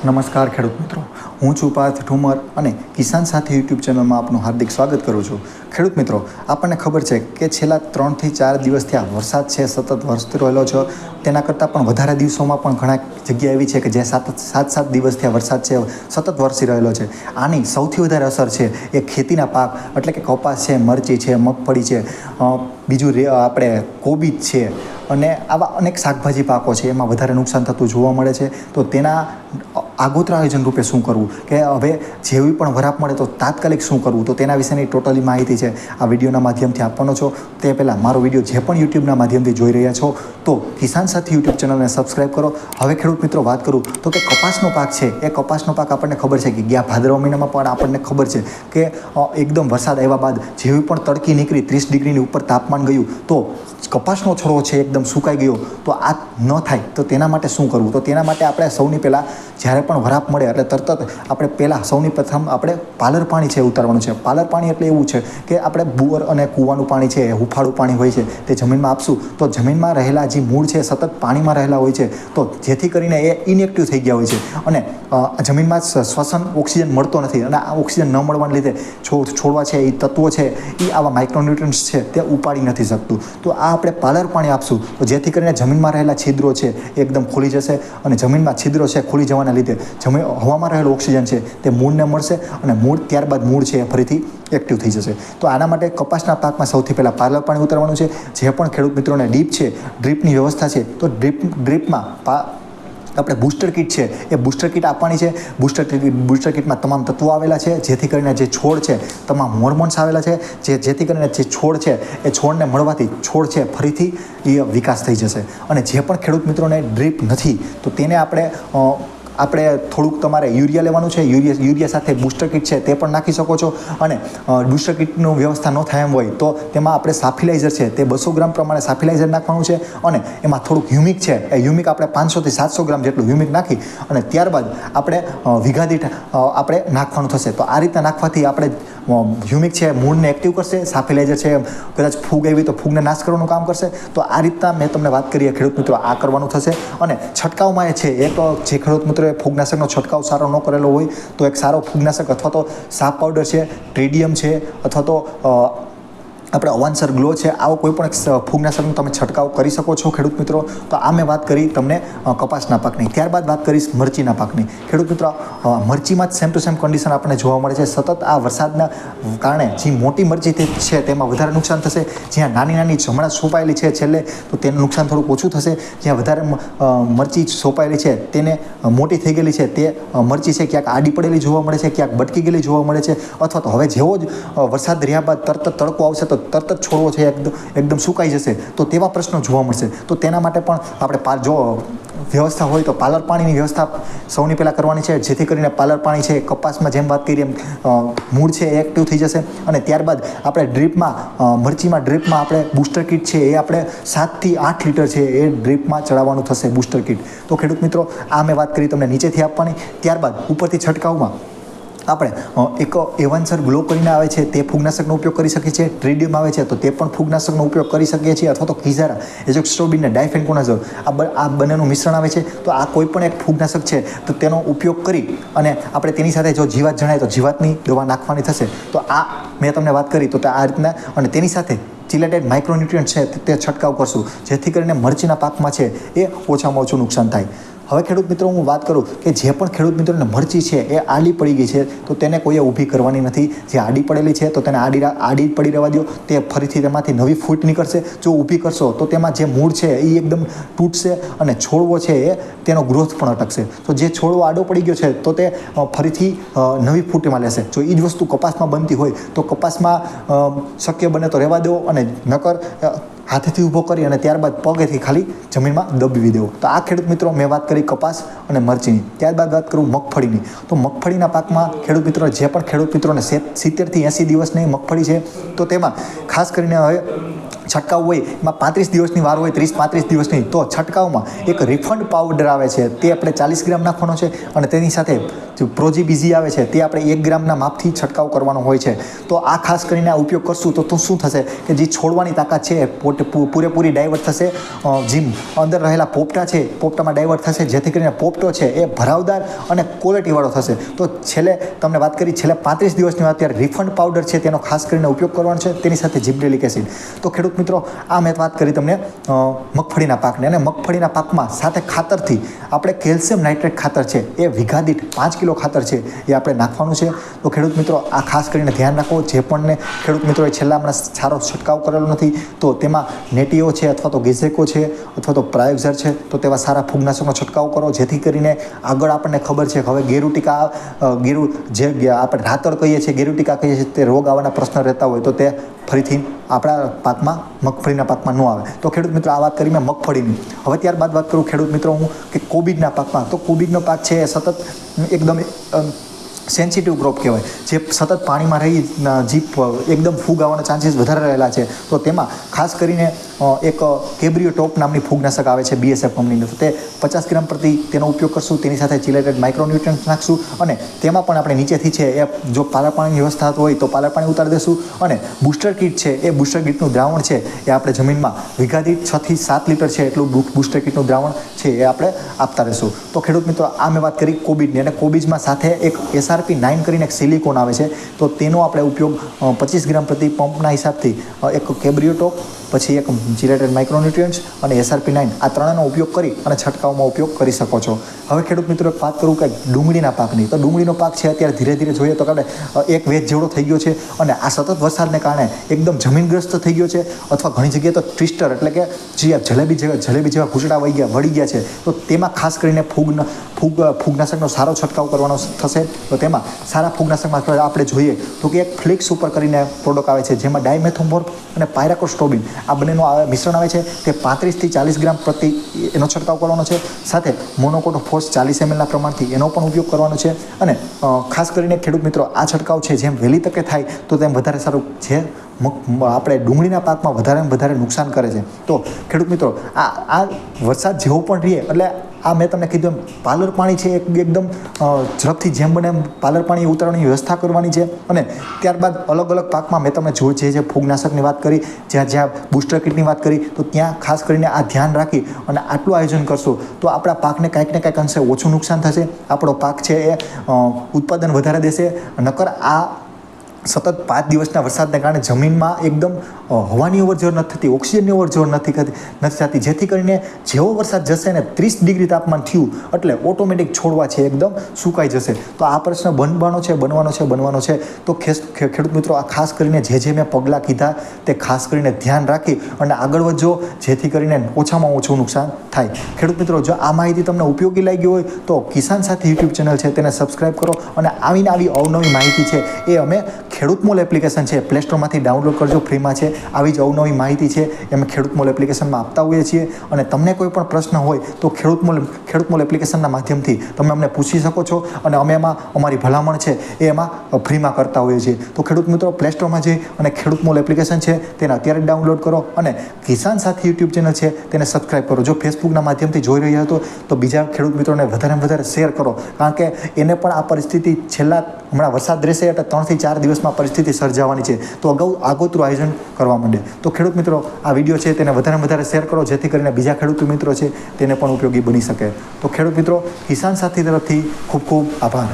નમસ્કાર ખેડૂત મિત્રો, હું છું પાર્થ ઠુમર અને કિસાન સાથી યુટ્યુબ ચેનલમાં આપનું હાર્દિક સ્વાગત કરું છું. ખેડૂત મિત્રો, આપણને ખબર છે કે છેલ્લા 3 થી 4 દિવસથી આ વરસાદ છે સતત વરસતો રહેલો છે. તેના કરતાં પણ વધારે દિવસોમાં પણ ઘણા જગ્યા એવી છે કે જે 7 દિવસથી આ વરસાદ છે સતત વરસી રહેલો છે. આની સૌથી વધારે અસર છે એ ખેતીના પાક એટલે કે કપાસ છે, મરચી છે, મગફળી છે, બીજું આપણે કોબીજ છે અને આવા અનેક શાકભાજી પાકો છે એમાં વધારે નુકસાન થતું જોવા મળે છે. તો તેના આગોતરા આયોજન રૂપે શું કરવું, કે હવે જેવી પણ વરાપ મળે તો તાત્કાલિક શું કરવું, તો તેના વિશેની ટોટલી માહિતી છે આ વિડીયોના માધ્યમથી આપવાનો છો. તે પહેલાં મારો વિડીયો જે પણ યુટ્યુબના માધ્યમથી જોઈ રહ્યા છો તો કિસાન સાથી યુટ્યુબ ચેનલને સબસ્ક્રાઈબ કરો. હવે ખેડૂત મિત્રો વાત કરું તો કે કપાસનો પાક છે એ કપાસનો પાક આપણને ખબર છે કે ગયા ભાદરવા મહિનામાં પણ આપણને ખબર છે કે એકદમ વરસાદ આવ્યા બાદ જેવી પણ તડકી નીકળી 30 ડિગ્રીની ઉપર તાપમાન ગયું તો કપાસનો છોડો છે એકદમ સુકાઈ ગયો. તો આ ન થાય તો તેના માટે શું કરવું, તો તેના માટે આપણે સૌની પહેલાં જ્યારે પણ વરાપ મળે એટલે તરત આપણે પહેલાં સૌની પ્રથમ આપણે પાલર પાણી છે ઉતારવાનું છે. પાલર પાણી એટલે એવું છે કે આપણે બોર અને કૂવાનું પાણી છે, હુંફાળું પાણી હોય છે તે જમીનમાં આપશું તો જમીનમાં રહેલા જે મૂળ છે સતત પાણીમાં રહેલા હોય છે તો જેથી કરીને એ ઇનએક્ટિવ થઈ ગયા હોય છે અને જમીનમાં શ્વસન ઓક્સિજન મળતો નથી અને આ ઓક્સિજન ન મળવાને લીધે છોડવા છે એ તત્વો છે એ આવા માઇક્રોન્યુટ્રન્ટ્સ છે તે ઉપાડી નથી શકતું. તો આ આપણે પાલર પાણી આપશું તો જેથી કરીને જમીનમાં રહેલા છિદ્રો છે એ એકદમ ખુલી જશે અને જમીનમાં છિદ્રો છે ખુલી જવાના લીધે હવામાં રહેલું ઓક્સિજન છે તે મૂળને મળશે અને ત્યારબાદ મૂળ છે એ ફરીથી એક્ટિવ થઈ જશે. તો આના માટે કપાસના પાકમાં સૌથી પહેલાં પાલર પાણી ઉતારવાનું છે. જે પણ ખેડૂત મિત્રોને ડ્રીપની વ્યવસ્થા છે તો ડ્રીપમાં આપણે બૂસ્ટર કીટ છે એ બૂસ્ટર કીટ આપવાની છે. બૂસ્ટર કીટમાં તમામ તત્વો આવેલા છે જેથી કરીને જે છોડ છે તમામ હોર્મોન્સ આવેલા છે જેથી કરીને જે છોડ છે એ છોડને મળવાથી છોડ છે ફરીથી એ વિકાસ થઈ જશે. અને જે પણ ખેડૂત મિત્રોને ડ્રીપ નથી તો તેને આપણે થોડુંક તમારે યુરિયા લેવાનું છે. યુરિયા સાથે બૂસ્ટર કીટ છે તે પણ નાખી શકો છો. અને બૂસ્ટર કીટનું વ્યવસ્થા ન થાય એમ હોય તો તેમાં આપણે સાફિલાઇઝર છે તે 200 ગ્રામ પ્રમાણે સાફિલાઇઝર નાખવાનું છે અને એમાં થોડુંક હ્યુમિક છે એ હ્યુમિક આપણે 500 થી 700 ગ્રામ જેટલું હ્યુમિક નાખી અને ત્યારબાદ આપણે વીઘા દીઠ આપણે નાખવાનું થશે. તો આ રીતના નાખવાથી આપણે હ્યુમિક છે મૂળને એક્ટિવ કરશે, સાફિલાઇઝર છે કદાચ ફૂગ આવી તો ફૂગને નાશ કરવાનું કામ કરશે. તો આ રીતના મેં તમને વાત કરી ખેડૂત મિત્રો આ કરવાનું થશે. અને છંટકાવમાં એ છે એક જે ખેડૂત મિત્રો ફૂગનાશકનો છંટકાવ સારો ન કરેલો હોય તો એક સારો ફૂગનાશક અથવા તો સાપ પાવડર છે, ટ્રેડિયમ છે અથવા તો આપણે અવાન્સર ગ્લો છે આવો કોઈ પણ એક ફૂગનાશકનો તમે છંટકાવ કરી શકો છો ખેડૂત મિત્રો. તો આ મેં વાત કરી તમને કપાસના પાકની. ત્યારબાદ વાત કરીશ મરચીના પાકની. ખેડૂત મિત્રો, મરચીમાં જ સેમ ટુ સેમ કન્ડિશન આપણને જોવા મળે છે. સતત આ વરસાદના કારણે જે મોટી મરચી છે તેમાં વધારે નુકસાન થશે. જ્યાં નાની નાની હમણાં સોંપાયેલી છે છેલ્લે તો તેનું નુકસાન થોડુંક ઓછું થશે. જ્યાં વધારે મરચી સોંપાયેલી છે તેને મોટી થઈ ગયેલી છે તે મરચી છે ક્યાંક આડી પડેલી જોવા મળે છે, ક્યાંક બટકી ગયેલી જોવા મળે છે અથવા તો હવે જેવો જ વરસાદ રહ્યા બાદ તરત તડકો આવશે તો તરત જ છોડવો છે એકદમ સુકાઈ જશે તો તેવા પ્રશ્નો જોવા મળશે. તો તેના માટે પણ આપણે જો વ્યવસ્થા હોય તો પાલર પાણીની વ્યવસ્થા સૌની પહેલાં કરવાની છે જેથી કરીને પાલર પાણી છે કપાસમાં જેમ વાત કરી એમ મૂળ છે એ એક્ટિવ થઈ જશે. અને ત્યારબાદ આપણે મરચીમાં ડ્રીપમાં આપણે બૂસ્ટર કીટ છે એ આપણે 7 થી 8 લીટર છે એ ડ્રીપમાં ચડાવવાનું થશે બૂસ્ટર કીટ. તો ખેડૂત મિત્રો આ મેં વાત કરી તમને નીચેથી આપવાની. ત્યારબાદ ઉપરથી છંટકાવમાં આપણે એક એવાન્સર ગ્લો કરીને આવે છે તે ફૂગનાશકનો ઉપયોગ કરી શકીએ છીએ. ટ્રેડિયમ આવે છે તો તે પણ ફૂગનાશકનો ઉપયોગ કરી શકીએ છીએ અથવા તો કિઝારા એઝોક્સ્ટ્રોબિન ને ડાયફેન્કોનાઝોલ આ બંનેનું મિશ્રણ આવે છે. તો આ કોઈ પણ એક ફૂગનાશક છે તો તેનો ઉપયોગ કરી અને આપણે તેની સાથે જો જીવાત જણાય તો જીવાતની દવા નાખવાની થશે. તો આ મેં તમને વાત કરી તો આ રીતના અને તેની સાથે ચિલેટેડ માઇક્રોન્યુટ્રિયન્ટ છે તે છંટકાવ કરશું જેથી કરીને મરચીના પાકમાં છે એ ઓછામાં ઓછું નુકસાન થાય. હવે ખેડૂત મિત્રો હું વાત કરું કે જે પણ ખેડૂત મિત્રોને મરચી છે એ આડી પડી ગઈ છે તો તેને કોઈએ ઊભી કરવાની નથી. જે આડી પડેલી છે તો તેને આડી પડી રહેવા દો. તે ફરીથી તેમાંથી નવી ફૂટ નીકળશે. જો ઊભી કરશો તો તેમાં જે મૂળ છે એ એકદમ તૂટશે અને છોડવો છે એ તેનો ગ્રોથ પણ અટકશે. તો જે છોડવો આડો પડી ગયો છે તો તે ફરીથી નવી ફૂટમાં લેશે. જો એ જ વસ્તુ કપાસમાં બનતી હોય તો કપાસમાં શક્ય બને તો રહેવા દો અને નકર હાથેથી ઊભો કરી અને ત્યારબાદ પગેથી ખાલી જમીનમાં દબાવી દેવો. તો આ ખેડૂત મિત્રો મેં વાત કરી કપાસ અને મરચીની. ત્યારબાદ વાત કરું મગફળીની. તો મગફળીના પાકમાં ખેડૂત મિત્રો જે પણ ખેડૂત મિત્રોને 70 થી 80 દિવસની મગફળી છે તો તેમાં ખાસ કરીને હવે છંટકાવ હોય એમાં 35 દિવસની વાર હોય, 30-35 દિવસની, તો છંટકાવમાં એક રિફંડ પાવડર આવે છે, તે આપણે 40 ગ્રામ નાખવાનો છે અને તેની સાથે જે પ્રોજીબીઝી આવે છે તે આપણે 1 ગ્રામના માપથી છંટકાવ કરવાનો હોય છે. તો આ ખાસ કરીને આ ઉપયોગ કરશું તો શું થશે કે જે છોડવાની તાકાત છે પૂરેપૂરી ડાયવર્ટ થશે, જે અંદર રહેલા પોપટા છે પોપટામાં ડાયવર્ટ થશે, જેથી કરીને પોપટો છે એ ભરાવદાર અને ક્વોલિટીવાળો થશે. તો છેલ્લે તમને વાત કરી, છેલ્લે 35 દિવસની વાત, ત્યારે રિફંડ પાવડર છે તેનો ખાસ કરીને ઉપયોગ કરવાનો છે, તેની સાથે જિબ્રેલિક એસિડ. તો ખેડૂત મિત્રો, આ મેં વાત કરી તમને મગફળીના પાકને, અને મગફળીના પાકમાં સાથે ખાતરથી આપણે કેલ્શિયમ નાઇટ્રેટ ખાતર છે એ વીઘા દીઠ 5 કિલો ખાતર છે એ આપણે નાખવાનું છે. તો ખેડૂત મિત્રો, આ ખાસ કરીને ધ્યાન રાખો. જે પણ ખેડૂત મિત્રોએ છેલ્લા હમણાં સારો છંટકાવ કરેલો નથી તો તેમાં નેટીઓ છે અથવા તો ગેઝેકો છે અથવા તો પ્રાયોક્ઝર છે, તો તેવા સારા ફૂગનાશકનો છંટકાવ કરો, જેથી કરીને આગળ આપણને ખબર છે કે હવે ગેરુટીકા જે આપણે રાતર કહીએ છીએ, ગેરુટીકા કહીએ છીએ, તે રોગ આવવાના પ્રશ્ન રહેતા હોય તો તે ફરીથી આપણા પાકમાં, મગફળીના પાકમાં ન આવે. તો ખેડૂત મિત્રો, આ વાત કરી મેં મગફળીની. હવે ત્યારબાદ વાત કરું ખેડૂત મિત્રો હું કે કોબીજના પાકમાં. તો કોબીજનો પાક છે એ સતત એકદમ સેન્સિટિવ ક્રોપ કહેવાય, જે સતત પાણીમાં રહી જે એકદમ ફૂગ આવવાના ચાન્સીસ વધારે રહેલા છે. તો તેમાં ખાસ કરીને એક કેબ્રિયો ટોપ નામની ફૂગનાશક આવે છે BSF કંપનીનું, તો તે 50 ગ્રામ પ્રતિ તેનો ઉપયોગ કરશું. તેની સાથે ચિલેટેડ માઇક્રોન્યુટ્રન્સ નાખશું અને તેમાં પણ આપણે નીચેથી છે એ જો પાલર પાણીની વ્યવસ્થા હોય તો પાલર પાણી ઉતારી દેશું. અને બૂસ્ટર કીટ છે એ બૂસ્ટર કીટનું દ્રાવણ છે એ આપણે જમીનમાં વીઘા દીઠ 6 થી 7 લીટર છે એટલું બૂસ્ટર કીટનું દ્રાવણ છે એ આપણે આપતા રહીશું. તો ખેડૂત મિત્રો, આ મેં વાત કરી કોબીજની, અને કોબીજમાં સાથે એક SRP 9 કરીને એક સિલિકોન આવે છે, તો તેનો આપણે ઉપયોગ 25 ગ્રામ પ્રતિ પંપના હિસાબથી એક કેબ્રિયો ટોપ, પછી એક ચિલેટેડ માઇક્રોન્યુટ્રિયન્ટ્સ અને SRP 9 આ ત્રણનો ઉપયોગ કરી અને છંટકાવમાં ઉપયોગ કરી શકો છો. હવે ખેડૂત મિત્રો, એક વાત કરું કે ડુંગળીના પાકની. તો ડુંગળીનો પાક છે અત્યારે ધીરે ધીરે જોઈએ તો આપણે એક વેચ જેવડો થઈ ગયો છે, અને આ સતત વરસાદને કારણે એકદમ જમીનગ્રસ્ત થઈ ગયો છે, અથવા ઘણી જગ્યાએ તો ટ્વિસ્ટર એટલે કે જે જલેબી જેવા ઘૂંટડા વળી ગયા છે. તો તેમાં ખાસ કરીને ફૂગનાશકનો સારો છંટકાવ કરવાનો થશે. તો તેમાં સારા ફૂગનાશકમાં આપણે જોઈએ તો કે એક ફ્લિક્સ સુપર કરીને પ્રોડક્ટ આવે છે, જેમાં ડાયમેથોમોર્ફ અને પાયરાકોસ્ટ્રોબિન આ બંનેનું મિશ્રણ આવે છે. તે 35 થી 40 ગ્રામ પ્રતિ એનો છંટકાવ કરવાનો છે. સાથે મોનોકોટોફોસ 40 ml ના પ્રમાણથી એનો પણ ઉપયોગ કરવાનો છે. અને ખાસ કરીને ખેડૂત મિત્રો, આ છંટકાવ છે જેમ વહેલી તકે થાય તો તેમ વધારે સારું છે. આપણે ડુંગળીના પાકમાં વધારે નુકસાન કરે છે. તો ખેડૂત મિત્રો, આ વરસાદ જેવો પણ રહીએ એટલે આ મેં તમને કીધું એમ પાલર પાણી છે એકદમ ઝડપથી જેમ બને એમ પાલર પાણી ઉતારવાની વ્યવસ્થા કરવાની છે. અને ત્યારબાદ અલગ અલગ પાકમાં મેં તમને જે ફૂગનાશકની વાત કરી, જ્યાં બૂસ્ટર કીટની વાત કરી, તો ત્યાં ખાસ કરીને આ ધ્યાન રાખી અને આટલું આયોજન કરશું તો આપણા પાકને કાંઈક ને કાંઈક અંશે ઓછું નુકસાન થશે. આપણો પાક છે એ ઉત્પાદન વધારે દેશે. નકર આ સતત 5 દિવસના વરસાદને કારણે જમીનમાં એકદમ હવાની અવરજવર નથી થતી, ઓક્સિજનની અવરજવર નથી થતી, જેથી કરીને જેવો વરસાદ જશે ને 30 ડિગ્રી તાપમાન થયું એટલે ઓટોમેટિક છોડવા છે એકદમ સુકાઈ જશે. તો આ પ્રશ્ન બનવાનો છે. તો ખેડૂત મિત્રો, આ ખાસ કરીને જે મેં પગલાં કીધા તે ખાસ કરીને ધ્યાન રાખી અને આગળ વધજો, જેથી કરીને ઓછામાં ઓછું નુકસાન થાય. ખેડૂત મિત્રો, જો આ માહિતી તમને ઉપયોગી લાગી હોય તો કિસાન સાથી YouTube ચેનલ છે તેને સબસ્ક્રાઈબ કરો, અને આવી અવનવી માહિતી છે એ અમે ખેડૂત મોલ એપ્લિકેશન છે પ્લે સ્ટોરમાંથી ડાઉનલોડ કરજો, ફ્રીમાં છે. આવી જ અવનવી માહિતી છે એ અમે ખેડૂત મોલ એપ્લિકેશનમાં આપતા હોઈએ છીએ. અને તમને કોઈ પણ પ્રશ્ન હોય તો ખેડૂત મોલ એપ્લિકેશનના માધ્યમથી તમે અમને પૂછી શકો છો, અને અમે એમાં અમારી ભલામણ છે એ એમાં ફ્રીમાં કરતા હોઈએ છીએ. તો ખેડૂત મિત્રો, પ્લે સ્ટોરમાં જઈ અને ખેડૂત મોલ એપ્લિકેશન છે તેને અત્યારે ડાઉનલોડ કરો, અને કિસાન સાથી YouTube ચેનલ છે તેને સબસ્ક્રાઈબ કરો. જો ફેસબુકના માધ્યમથી જોઈ રહ્યા હતો તો બીજા ખેડૂત મિત્રોને વધારે શેર કરો, કારણ કે એને પણ આ પરિસ્થિતિ હમણાં વરસાદ રહેશે એટલે 3 થી 4 દિવસમાં પરિસ્થિતિ સર્જાવાની છે. તો આગોતરું આયોજન કરવા માંડે. તો ખેડૂત મિત્રો, આ વિડીયો છે તેને વધારે શેર કરો, જેથી કરીને બીજા ખેડૂત મિત્રો છે તેને પણ ઉપયોગી બની શકે. તો ખેડૂત મિત્રો, કિસાન સાથી તરફથી ખૂબ આભાર.